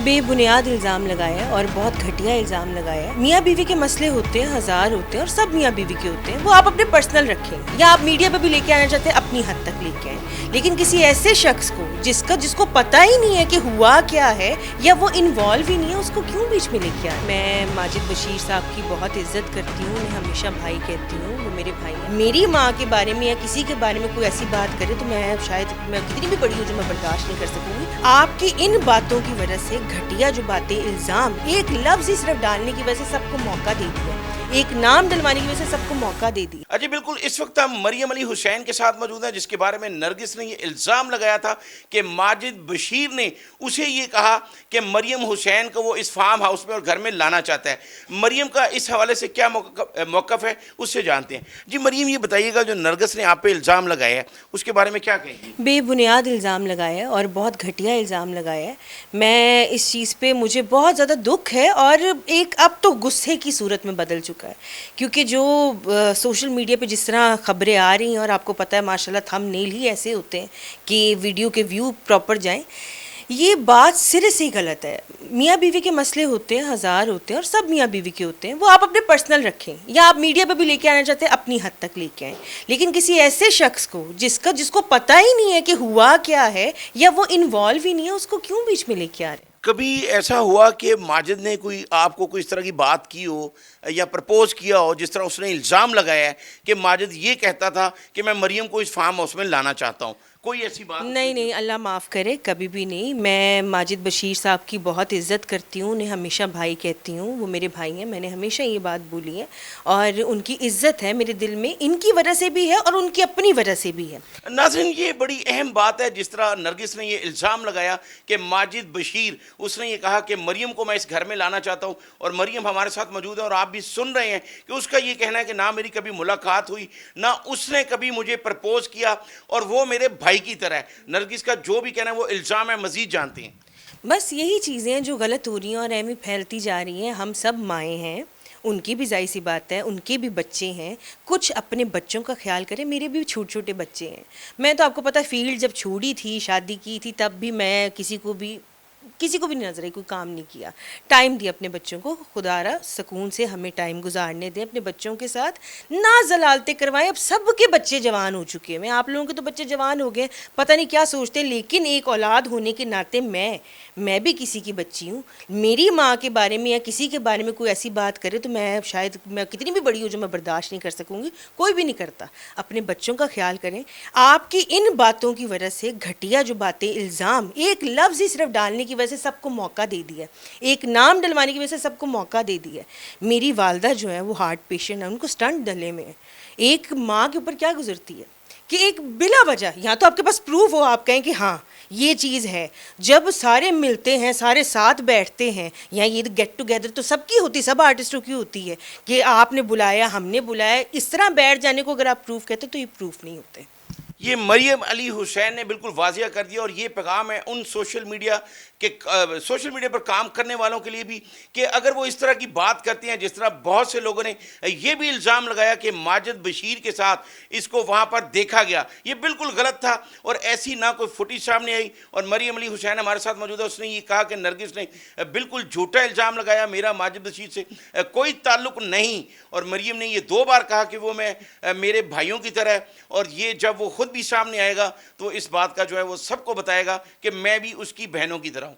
بے بنیاد الزام لگایا اور بہت گھٹیا الزام لگایا. میاں بیوی کے مسئلے ہوتے ہیں, ہزار ہوتے ہیں, اور سب میاں بیوی کے ہوتے ہیں. وہ آپ اپنے پرسنل رکھیں, یا آپ میڈیا پہ بھی لے کے آنا چاہتے ہیں اپنی حد تک لے کے آئیں, لیکن کسی ایسے شخص کو جس کو پتہ ہی نہیں ہے کہ ہوا کیا ہے یا وہ انوالو ہی نہیں ہے, اس کو کیوں بیچ میں لے کے آئے. میں ماجد بشیر صاحب کی بہت عزت کرتی ہوں, انہیں ہمیشہ بھائی کہتی ہوں, وہ میرے بھائی ہیں. میری ماں کے بارے میں یا کسی کے بارے میں کوئی ایسی بات کرے تو میں شاید میں کتنی بھی بڑی ہوں جو میں برداشت نہیں کر سکوں گی. آپ کی ان باتوں کی وجہ سے گھٹیا جو باتیں, الزام, ایک لفظ ہی صرف ڈالنے کی وجہ سے سب کو موقع دے دیا, ایک نام ڈلوانے کی وجہ سے سب کو موقع دے دیا. جی بالکل. اس وقت ہم مریم علی حسین کے ساتھ موجود ہیں, جس کے بارے میں نرگس نے یہ الزام لگایا تھا کہ ماجد بشیر نے اسے یہ کہا کہ مریم حسین کو وہ اس فارم ہاؤس میں اور گھر میں لانا چاہتا ہے. مریم کا اس حوالے سے کیا موقف ہے, اس سے جانتے ہیں. جی مریم, یہ بتائیے گا جو نرگس نے آپ پہ الزام لگایا ہے اس کے بارے میں کیا کہیں گے؟ بے بنیاد الزام لگایا اور بہت گھٹیا الزام لگایا ہے. میں اس چیز پہ مجھے بہت زیادہ دکھ ہے, اور ایک اب تو غصے کی صورت میں بدل چکا ہے, کیونکہ جو سوشل میڈیا پہ جس طرح خبریں آ رہی ہیں, اور آپ کو پتہ ہے ماشاءاللہ تھم نیل ہی ایسے ہوتے ہیں کہ ویڈیو کے ویو پراپر جائیں, یہ بات سرے سے ہی غلط ہے. میاں بیوی کے مسئلے ہوتے ہیں, ہزار ہوتے ہیں, اور سب میاں بیوی کے ہوتے ہیں. وہ آپ اپنے پرسنل رکھیں, یا آپ میڈیا پہ بھی لے کے آنا چاہتے ہیں اپنی حد تک لے کے آئیں, لیکن کسی ایسے شخص کو جس کو پتہ ہی نہیں ہے کہ ہوا کیا ہے یا وہ انوالو ہی نہیں ہے, اس کو کیوں بیچ میں لے کے آ رہے ہیں. کبھی ایسا ہوا کہ ماجد نے آپ کو کوئی اس طرح کی بات کی ہو یا پرپوز کیا ہو, جس طرح اس نے الزام لگایا ہے کہ ماجد یہ کہتا تھا کہ میں مریم کو اس فارم ہاؤس میں لانا چاہتا ہوں, کوئی ایسی بات؟ نہیں, اللہ معاف کرے, کبھی بھی نہیں. میں ماجد بشیر صاحب کی بہت عزت کرتی ہوں, انہیں ہمیشہ بھائی کہتی ہوں, وہ میرے بھائی ہیں. میں نے ہمیشہ یہ بات بولی ہے, اور ان کی عزت ہے میرے دل میں, ان کی وجہ سے بھی ہے اور ان کی اپنی وجہ سے بھی ہے. ناظرین, یہ بڑی اہم بات ہے. جس طرح نرگس نے یہ الزام لگایا کہ ماجد بشیر, اس نے یہ کہا کہ مریم کو میں اس گھر میں لانا چاہتا ہوں, اور مریم ہمارے ساتھ موجود ہے, اور آپ بھی سن رہے ہیں کہ اس کا یہ کہنا ہے کہ نہ میری کبھی ملاقات ہوئی, نہ اس نے کبھی مجھے پرپوز کیا, اور وہ میرے بھائی کی طرح ہے. نرگس کا جو بھی کہنا ہے وہ الزام ہے. مزید جانتے ہیں. بس یہی چیزیں جو غلط ہو رہی ہیں اور ایویں پھیلتی جا رہی ہیں. ہم سب مائیں ہیں, ان کی بھی ظاہر سی بات ہے, ان کے بھی بچے ہیں, کچھ اپنے بچوں کا خیال کریں. میرے بھی چھوٹے چھوٹے بچے ہیں. میں تو آپ کو پتہ فیلڈ جب چھوڑی تھی, شادی کی تھی, تب بھی میں کسی کو بھی نہیں نظر آئی, کوئی کام نہیں کیا. ٹائم دیا اپنے بچوں کو. خدا را سکون سے ہمیں ٹائم گزارنے دیں اپنے بچوں کے ساتھ, نہ ضلالتیں کروائیں. اب سب کے بچے جوان ہو چکے ہیں, آپ لوگوں کے تو بچے جوان ہو گئے, پتہ نہیں کیا سوچتے ہیں, لیکن ایک اولاد ہونے کے ناطے میں بھی کسی کی بچی ہوں. میری ماں کے بارے میں یا کسی کے بارے میں کوئی ایسی بات کرے تو میں شاید میں کتنی بھی بڑی ہوں جو میں برداشت نہیں کر سکوں گی, کوئی بھی نہیں کرتا. اپنے بچوں کا خیال کریں. آپ کی ان باتوں کی وجہ سے گھٹیا جو باتیں, الزام, ایک لفظ ہی صرف ڈالنے کی وجہ سے سب کو موقع دے دیا, ایک نام ڈلوانے کی وجہ سے سب کو موقع دے دیا. میری والدہ جو ہے وہ ہارٹ پیشنٹ ہے, ان کو سٹنٹ ڈلے میں ہے. ایک ماں کے اوپر کیا گزرتی ہے کہ ایک بلا وجہ, یہاں تو آپ کے پاس پروف ہو, آپ کہیں کہ ہاں یہ چیز ہے. جب سارے ملتے ہیں, سارے ساتھ بیٹھتے ہیں, یا یہ گیٹ ٹوگیدر تو سب کی ہوتی, سب آرٹسٹوں کی ہوتی ہے کہ آپ نے بلایا, ہم نے بلایا, اس طرح بیٹھ جانے کو اگر آپ پروف کہتے تو یہ پروف نہیں ہوتے. یہ مریم علی حسین نے بالکل واضح کر دیا, اور یہ پیغام ہے ان سوشل میڈیا پر کام کرنے والوں کے لیے بھی کہ اگر وہ اس طرح کی بات کرتے ہیں, جس طرح بہت سے لوگوں نے یہ بھی الزام لگایا کہ ماجد بشیر کے ساتھ اس کو وہاں پر دیکھا گیا, یہ بالکل غلط تھا, اور ایسی نہ کوئی فوٹیج سامنے آئی. اور مریم علی حسین ہمارے ساتھ موجود ہے, اس نے یہ کہا کہ نرگس نے بالکل جھوٹا الزام لگایا, میرا ماجد بشیر سے کوئی تعلق نہیں. اور مریم نے یہ 2 بار کہا کہ وہ میرے بھائیوں کی طرح ہے, اور یہ جب وہ خود بھی سامنے آئے گا تو اس بات کا جو ہے وہ سب کو بتائے گا کہ میں بھی اس کی بہنوں کی طرح ہوں.